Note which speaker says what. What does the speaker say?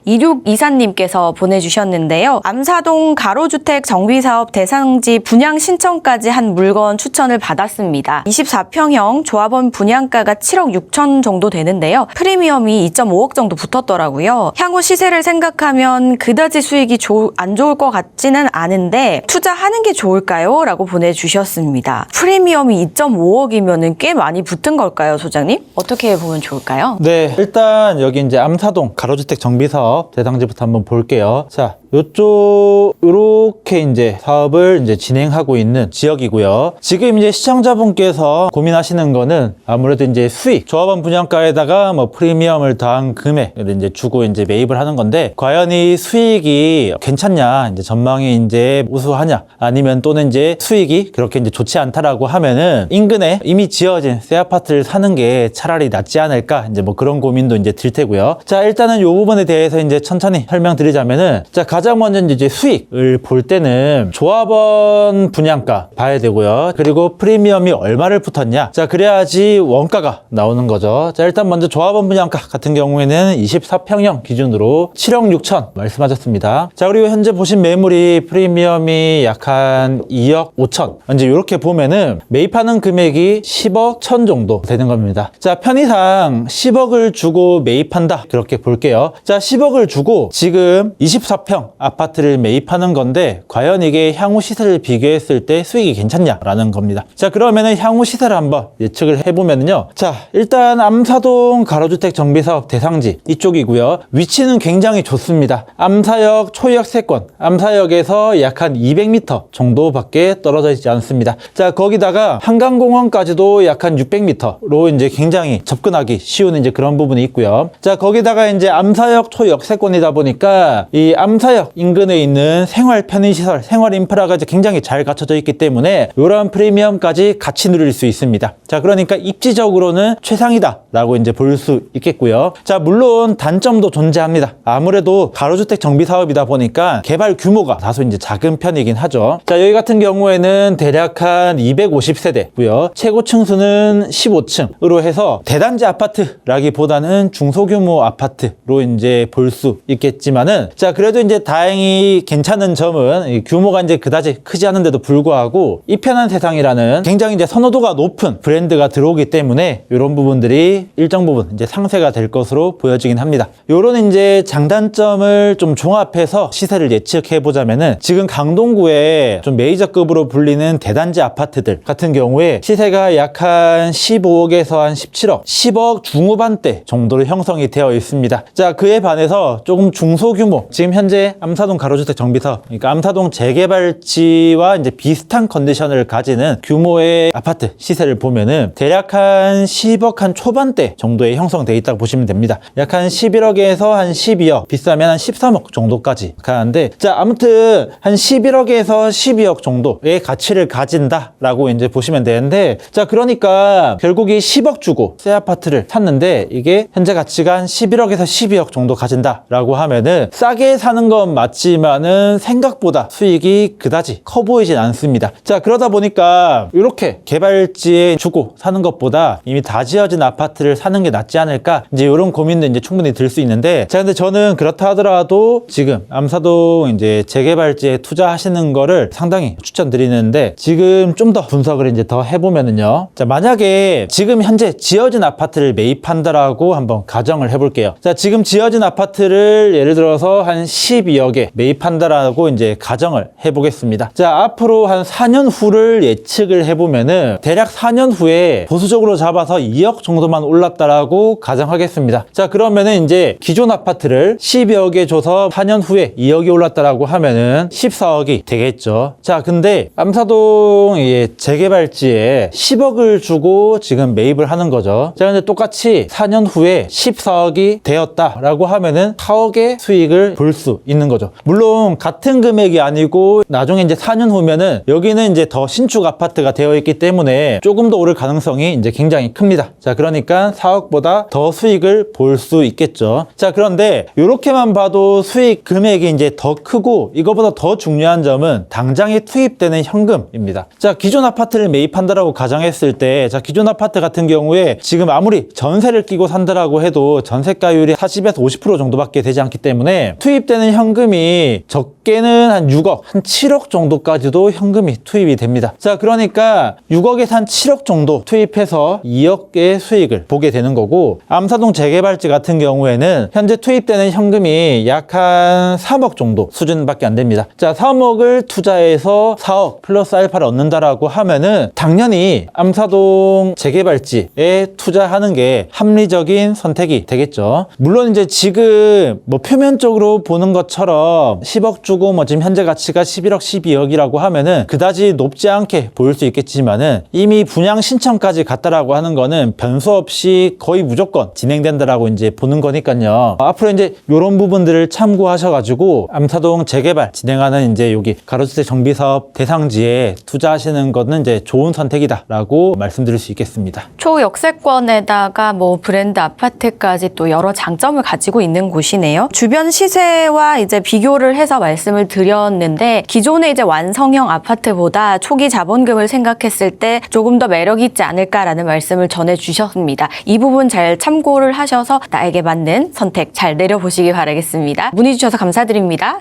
Speaker 1: 2624님께서 보내주셨는데요. 암사동 가로주택 정비사업 대상지 분양 신청까지 한 물건 추천을 받았습니다. 24평형 조합원 분양가가 7억 6천 정도 되는데요. 프리미엄이 2.5억 정도 붙었더라고요. 향후 시세를 생각하면 그다지 수익이 안 좋을 것 같지는 않은데 투자하는 게 좋을까요? 라고 보내주셨습니다. 프리미엄이 2.5억이면 꽤 많이 붙은 걸까요, 소장님? 어떻게 보면 좋을까요?
Speaker 2: 네, 일단 여기 이제 암사동 가로주택 정비사업 대상지부터 한번 볼게요. 자, 요쪽 요렇게 이제 사업을 이제 진행하고 있는 지역이고요. 지금 이제 시청자분께서 고민하시는 거는 아무래도 이제 수익, 조합원 분양가에다가 뭐 프리미엄을 더한 금액을 이제 주고 이제 매입을 하는 건데, 과연 이 수익이 괜찮냐, 이제 전망이 이제 우수하냐, 아니면 또는 이제 수익이 그렇게 이제 좋지 않다라고 하면은 인근에 이미 지어진 새 아파트를 사는 게 차라리 낫지 않을까, 이제 뭐 그런 고민도 이제 들 테고요. 자, 일단은 요 부분에 대해서 이제 천천히 설명드리자면은, 자, 가장 먼저 이제 수익을 볼 때는 조합원 분양가 봐야 되고요. 그리고 프리미엄이 얼마를 붙었냐. 자, 그래야지 원가가 나오는 거죠. 자, 일단 먼저 조합원 분양가 같은 경우에는 24평형 기준으로 7억 6천 말씀하셨습니다. 자, 그리고 현재 보신 매물이 프리미엄이 약 한 2억 5천. 이제 이렇게 보면은 매입하는 금액이 10억 1천 정도 되는 겁니다. 자, 편의상 10억을 주고 매입한다, 그렇게 볼게요. 자, 10억을 주고 지금 24평 아파트를 매입하는 건데, 과연 이게 향후 시세를 비교했을 때 수익이 괜찮냐라는 겁니다. 자, 그러면은 향후 시세를 한번 예측을 해보면요. 자, 일단 암사동 가로주택 정비사업 대상지 이쪽이고요. 위치는 굉장히 좋습니다. 암사역 초역 세권, 암사역에서 약 한 200m 정도밖에 떨어져 있지 않습니다. 자, 거기다가 한강공원까지도 약 한 600m로 이제 굉장히 접근하기 쉬운 이제 그런 부분이 있고요. 자, 거기다가 이제 암사역 초역 세권이다 보니까 이 암사역 인근에 있는 생활 편의시설, 생활 인프라가 이제 굉장히 잘 갖춰져 있기 때문에 이런 프리미엄까지 같이 누릴 수 있습니다. 자, 그러니까 입지적으로는 최상이다 라고 이제 볼 수 있겠고요. 자, 물론 단점도 존재합니다. 아무래도 가로주택 정비 사업이다 보니까 개발 규모가 다소 이제 작은 편이긴 하죠. 자, 여기 같은 경우에는 대략 한 250세대고요. 최고 층수는 15층으로 해서 대단지 아파트라기보다는 중소규모 아파트로 이제 볼 수 있겠지만은, 자, 그래도 이제 다행히 괜찮은 점은 이 규모가 이제 그다지 크지 않은데도 불구하고 이편한 세상이라는 굉장히 이제 선호도가 높은 브랜드가 들어오기 때문에 이런 부분들이 일정 부분 이제 상쇄가 될 것으로 보여지긴 합니다. 요런 이제 장단점을 좀 종합해서 시세를 예측해 보자면은, 지금 강동구에 좀 메이저급으로 불리는 대단지 아파트들 같은 경우에 시세가 약 한 15억에서 한 17억, 10억 중후반대 정도로 형성이 되어 있습니다. 자, 그에 반해서 조금 중소규모, 지금 현재 암사동 가로주택 정비사업, 그러니까 암사동 재개발지와 이제 비슷한 컨디션을 가지는 규모의 아파트 시세를 보면은 대략 한 10억 한 초반대 정도에 형성되어 있다고 보시면 됩니다. 약 한 11억에서 한 12억, 비싸면 한 13억 정도까지 가는데, 자, 아무튼 한 11억에서 12억 정도의 가치를 가진다라고 이제 보시면 되는데, 자, 그러니까 결국 이 10억 주고 새 아파트를 샀는데 이게 현재 가치가 한 11억에서 12억 정도 가진다라고 하면은 싸게 사는 건 맞지만은 생각보다 수익이 그다지 커 보이진 않습니다. 자, 그러다 보니까 이렇게 개발지에 주고 사는 것보다 이미 다 지어진 아파트를 사는 게 낫지 않을까, 이제 이런 고민도 이제 충분히 들 수 있는데, 자, 근데 저는 그렇다 하더라도 지금 암사동 이제 재개발지에 투자하시는 거를 상당히 추천드리는데, 지금 좀 더 분석을 이제 더 해보면은요. 자, 만약에 지금 현재 지어진 아파트를 매입한다라고 한번 가정을 해볼게요. 자, 지금 지어진 아파트를 예를 들어서 한 12억에 매입한다라고 이제 가정을 해보겠습니다. 자, 앞으로 한 4년 후를 예측을 해보면은 대략 4년 후에 보수적으로 잡아서 2억 정도만 올랐다라고 가정하겠습니다. 자, 그러면은 이제 기존 아파트를 12억에 줘서 4년 후에 2억이 올랐다라고 하면은 14억이 되겠죠. 자, 근데 암사동 재개발지에 10억을 주고 지금 매입을 하는 거죠. 자, 근데 똑같이 4년 후에 14억이 되었다라고 하면은 4억의 수익을 볼 수 있는 있는 거죠. 물론 같은 금액이 아니고 나중에 이제 4년 후면은 여기는 이제 더 신축 아파트가 되어 있기 때문에 조금 더 오를 가능성이 이제 굉장히 큽니다. 자, 그러니까 4억보다 더 수익을 볼 수 있겠죠. 자, 그런데 이렇게만 봐도 수익 금액이 이제 더 크고 이거보다 더 중요한 점은 당장에 투입되는 현금입니다. 자, 기존 아파트를 매입한다라고 가정했을 때, 자, 기존 아파트 같은 경우에 지금 아무리 전세를 끼고 산다라고 해도 전세가율이 40에서 50% 정도밖에 되지 않기 때문에 투입되는 현금이 적게는 한 6억, 한 7억 정도까지도 현금이 투입이 됩니다. 자, 그러니까 6억에서 한 7억 정도 투입해서 2억의 수익을 보게 되는 거고, 암사동 재개발지 같은 경우에는 현재 투입되는 현금이 약 한 3억 정도 수준밖에 안 됩니다. 자, 3억을 투자해서 4억 플러스 알파를 얻는다라고 하면은 당연히 암사동 재개발지에 투자하는 게 합리적인 선택이 되겠죠. 물론 이제 지금 뭐 표면적으로 보는 것처럼 10억 주고 뭐 지금 현재 가치가 11억, 12억이라고 하면은 그다지 높지 않게 보일 수 있겠지만은 이미 분양 신청까지 갔다라고 하는 거는 변수 없이 거의 무조건 진행된다라고 이제 보는 거니까요. 앞으로 이제 이런 부분들을 참고하셔가지고 암사동 재개발 진행하는 이제 여기 가로주택 정비사업 대상지에 투자하시는 거는 이제 좋은 선택이다라고 말씀드릴 수 있겠습니다.
Speaker 1: 초역세권에다가 뭐 브랜드 아파트까지 또 여러 장점을 가지고 있는 곳이네요. 주변 시세와 이제 비교를 해서 말씀을 드렸는데 기존의 이제 완성형 아파트보다 초기 자본금을 생각했을 때 조금 더 매력이 있지 않을까라는 말씀을 전해주셨습니다. 이 부분 잘 참고를 하셔서 나에게 맞는 선택 잘 내려보시기 바라겠습니다. 문의 주셔서 감사드립니다.